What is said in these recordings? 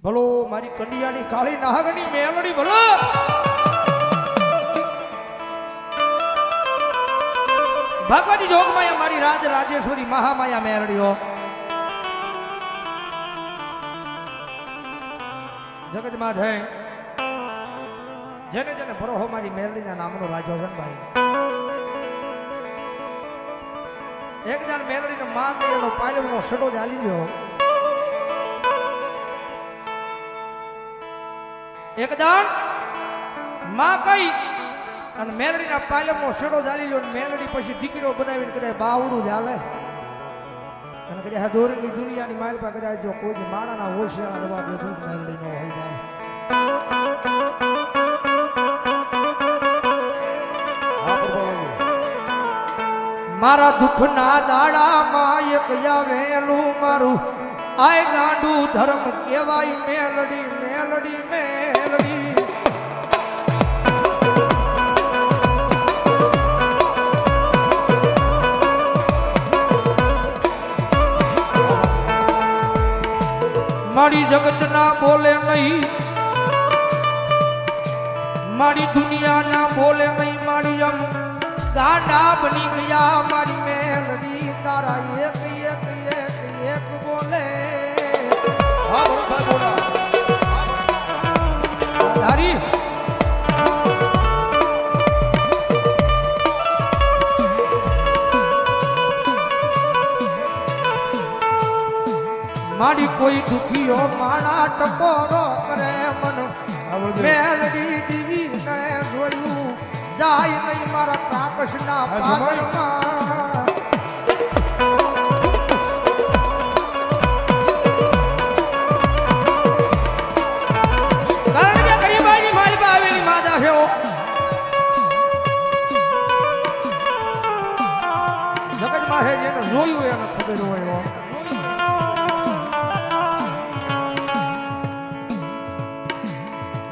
ભલો મારી કંડિયાની કાળી નાગની મેલડી ભલો ભગવતી જોગમાયા મારી રાજ રાજેશ્વરી મહામાયા મેલડીઓ જગતમાં છે જેને જેને ભરોહો મારી મેલડીના નામનો રાજો છે ભાઈ એક જણ મેલડીનો માં એનો પાયલનો સડો ચાલી ગયો એક જણ માં કઈ અને મેલડીના પાયલનો સડો ચાલી ગયો મેલડી પછી દીકરો બનાવીને કદાચ બાવડું ચાલે અને કદાચ દોરીની દુનિયાની માઇલ પર કદાચ જો કોઈ માણાના હોશિયાર રવા દેતું મેલડી નો હોય જાય મારા દુઃખના દાડામાં એક આવેલું મારું આય ગાંડું ધર્મ કહેવાય મેલડી મેલડી મેલડી મારી જગત ના બોલે નહીં મારી દુનિયા ના બોલે નહીં મારી આમ ગાંડા બની ગયા મારી મેલડી તારા એક એક એક એક બોલે તારી મારી કોઈ દુખીઓ માણા ટકોરો કરે મન મેલડી દીવી ને જોયું જાય નહીં મારા કાકશના પાગલમાં કારણ કે ગરીબાઈની માલિકા આવેલી માદા છે જગતમાં છે જેને જોયું એને ખબર હોય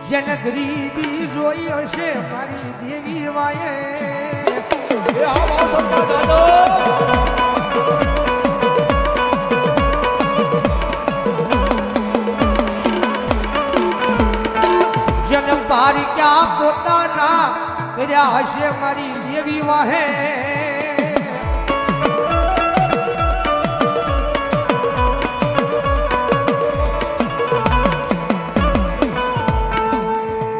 જેને ગરીબી જોઈ હશે મારી દેવી વાયે જેને પારી ક્યાં પોતાના કર્યા હશે મારી દેવી વાહે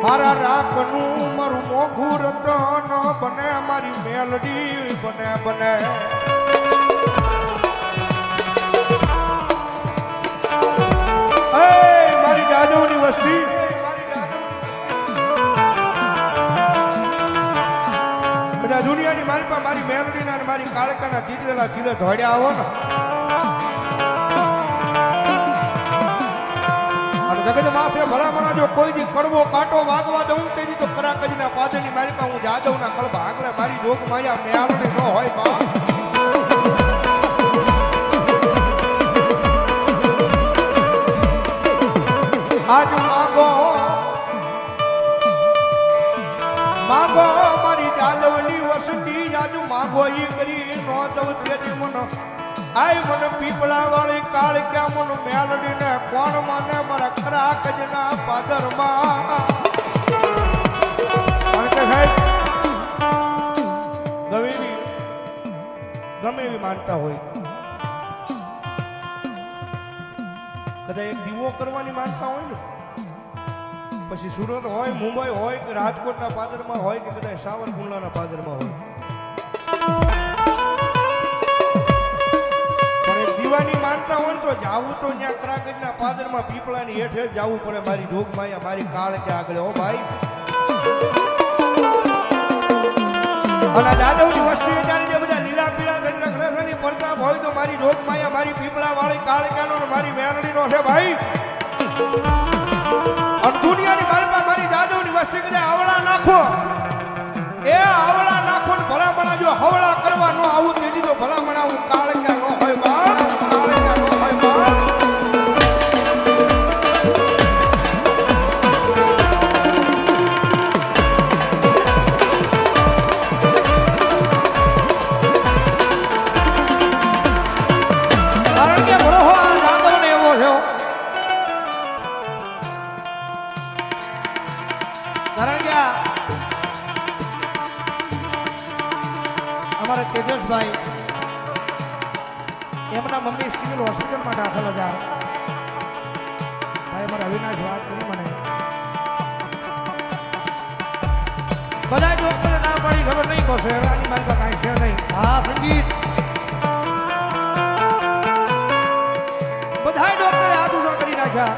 મારા રાખનું મારું મોઘું રતન બને મારી મેલડી બને બને મારી જાદવની વસ્તી બધા દુનિયાની મારી પાસે મારી મેલડીના અને મારી કાળકાના જીતેલા જીલે ધોડ્યા આવો ને જગત માથે ભલામણા જો કોઈ દી કડવો કાંટો વાગવા દઉં તેની તો ખરા કજીના પાદરની મારી પાસે હું જાદવના કળબા આગળ મારી જોગ માયા મેળવણી ન હોય બા આજ માગો માગો મારી જાદવની વસતી આજ માગો ઈ કરી નો દઉં તેની મન આય મને પીપળા વાળી કાળ ક્યાં મન મેલડી ને કોણ મને મારા ખરા કજના પાદરમાં ગમે એવી માનતા હોય કદાચ એક દીવો કરવાની માનતા હોય ને પછી સુરત હોય મુંબઈ હોય કે રાજકોટના પાદરમાં હોય કે કદાચ સાવરકુંડલાના પાદરમાં હોય દીવાની માનતા હોય તો જાવું તો ત્યાં કરાગજના પાદરમાં પીપળાની હેઠે જવું પડે મારી જોગમાયા મારી કાળ કે આગળ હો ભાઈ અને દાદવની વસ્તી જ્યારે જે બધા લીલા પીળા ગજની પડતા હોય તો મારી જોગમાયા મારી પીપળા વાળી કાળ ક્યાનો મારી મેલડીનો છે ભાઈ અને દુનિયાની માલમાં મારી દાદવની વસ્તી કદાચ આવડા નાખો એ આવડા નાખો ને ભલામણા જો હવળા કરવા ન આવું તેથી તો ભલામણા હું કાળ ક્યાં ન હોય બા અમારા તેજસભાઈ એમના મમ્મી સિવિલ હોસ્પિટલમાં દાખલ હતા. ભાઈ અમારા અવિનાશ વાત કરી મને બધા ડોક્ટરે ના પાડી ખબર નહીં કહો શહેરાની મારી પાસે કાંઈ છે નહીં. હા સંગીત બધા ડોક્ટરે હાથ ઊંચો કરી નાખ્યા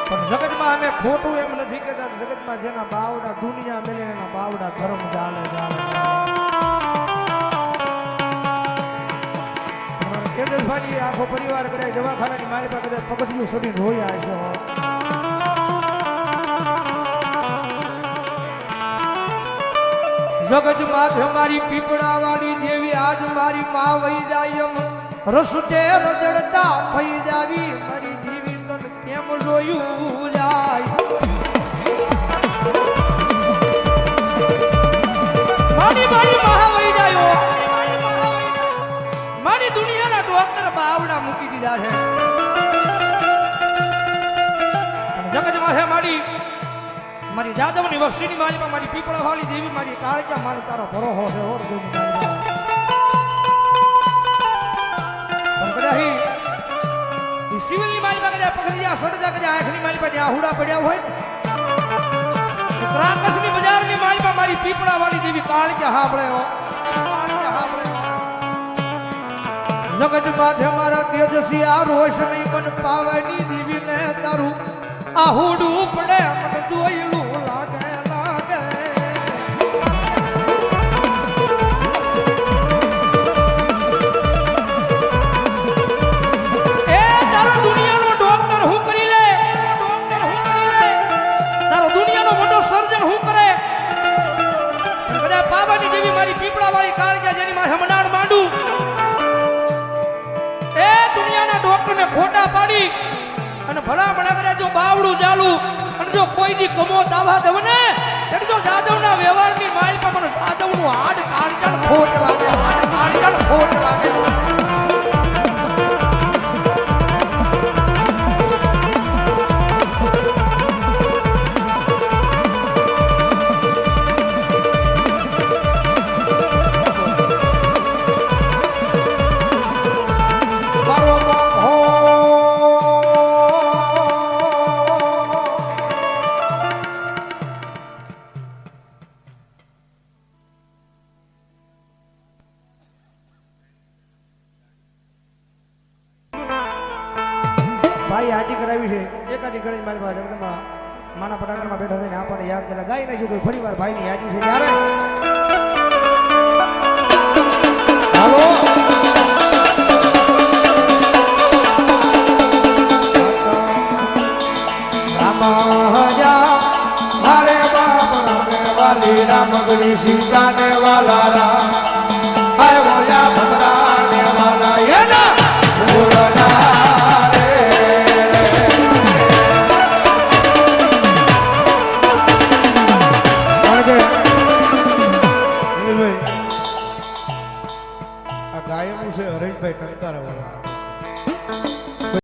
પણ જગતમાં અમે ખોટું એમ નથી કહેતા. જગતમાં જેના બાવડા દુનિયા મેલે એના બાવડા ધર્મ ચાલે ચાલે તેજસભાઈ આખો પરિવાર કદાચ દવાખાનાની મારી પાસે કદાચ પગથિયું સુધી રોઈ આવે છે. જગત માથે મારી પીપળા વાળી દેવી આજ મારી માં વહી જાય એમ રસતે રજડતા થઈ જાવી મારી દેવી તન કેમ જોયું જાય. મારી મારી મહા વહી જાય મારી દુનિયાના ડોક્ટર બાવડા મૂકી દીધા છે. જગત માથે મારી મારી જાદવની વસ્તીની મારી મારી પીપળા વાળી દેવી મારી કાળજા મારો તારો ભરોહો છે. સિવિલની મારી પાસે પકડી સડજા કર્યા આંખની મારી પાસે આહુડા પડ્યા હોય ત્રાકસની બજારની મારી પાસે મારી પીપળા વાળી દેવી કાળજા હાંભળે જગત માથે મારા તેજસી આ રોશની મન પાવાની દેવી ને તારું આહુડું પડે મન જોયેલું લાગે લાગે. એ તારો દુનિયાનો ડોક્ટર હું કરી લે તારો દુનિયાનો મોટો સર્જન હું કરે કદાચ પાવાની દેવી મારી પીપળા વાળી કાળજા જેની માથે મનાડ માંડું એ દુનિયાના ડોક્ટરને ખોટા પાડી અને ભલા મણા કરે જો બાવડું ચાલુ અને જો કોઈ દી કમો દાવા દવ ને એટલે જો જાદવના વ્યવહારની માલ પર મને જાદવનું હાડ કાળજણ ખોટ લાગે હાડ કાળજણ ખોટ લાગે. ભાઈ હાજી કરાવી છે એકાદી ઘડી મારી પાસે જગદંબા માના પટાંગણમાં બેઠા થઈને આપણને યાદ કર્યા ગાઈ નાખ્યું કોઈ ફરી વાર ભાઈની યાદી છે ત્યારે હાલો રામગરી સીતા ને વાલા રામ હાય બોલ્યા ભમરા ને વાલા એના બોલના ગાયનું છે હરેશભાઈ ટંકારા વાળા